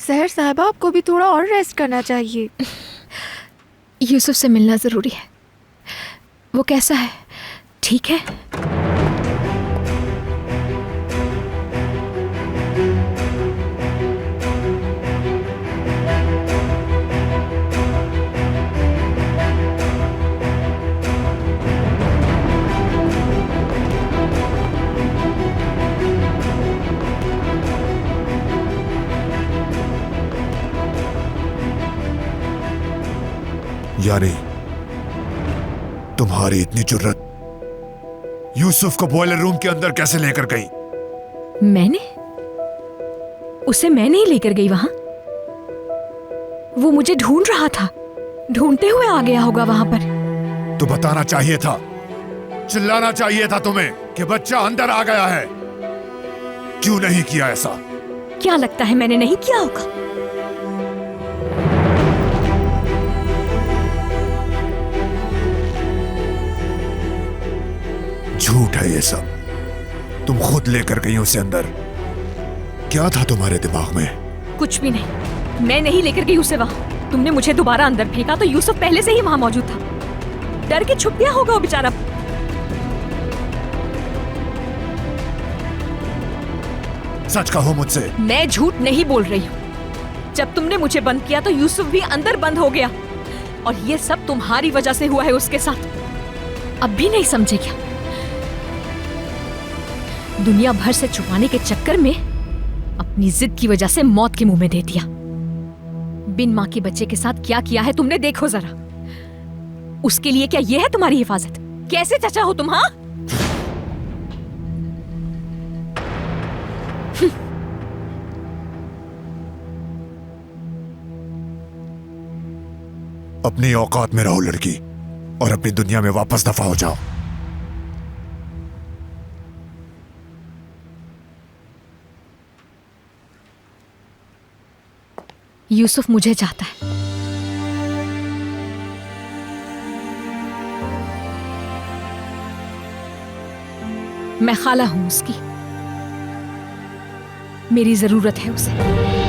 सहर साहबा, आपको भी थोड़ा और रेस्ट करना चाहिए। यूसुफ से मिलना जरूरी है। वो कैसा है? ठीक है? यानी तुम्हारी इतनी जुर्रत यूसुफ को बॉयलर रूम के अंदर कैसे लेकर गई? उसे मैं नहीं लेकर गई वहां। वो मुझे ढूंढ रहा था, ढूंढते हुए आ गया होगा वहां पर। तो बताना चाहिए था, चिल्लाना चाहिए था तुम्हें कि बच्चा अंदर आ गया है। क्यों नहीं किया ऐसा? क्या लगता है मैंने नहीं किया होगा? झूठ है ये सब। तुम खुद लेकर गई उसे अंदर। क्या था तुम्हारे दिमाग में? कुछ भी नहीं, मैं नहीं लेकर गई उसे वहां। तुमने मुझे दोबारा अंदर फेंका तो यूसुफ पहले से ही वहां मौजूद था। डर के छुप गया होगा वो बेचारा। सच कहो मुझसे। मैं झूठ नहीं बोल रही हूँ। जब तुमने मुझे बंद किया तो यूसुफ भी अंदर बंद हो गया, और ये सब तुम्हारी वजह से हुआ है उसके साथ। अब भी नहीं समझे क्या? दुनिया भर से छुपाने के चक्कर में अपनी जिद की वजह से मौत के मुंह में दे दिया। बिन मां के बच्चे के साथ क्या किया है तुमने, देखो जरा। उसके लिए क्या ये है तुम्हारी हिफाजत? कैसे चाचा हो तुम? हाँ, अपनी औकात में रहो लड़की, और अपनी दुनिया में वापस दफा हो जाओ। यूसुफ मुझे चाहता है। मैं खाला हूं उसकी। मेरी जरूरत है उसे।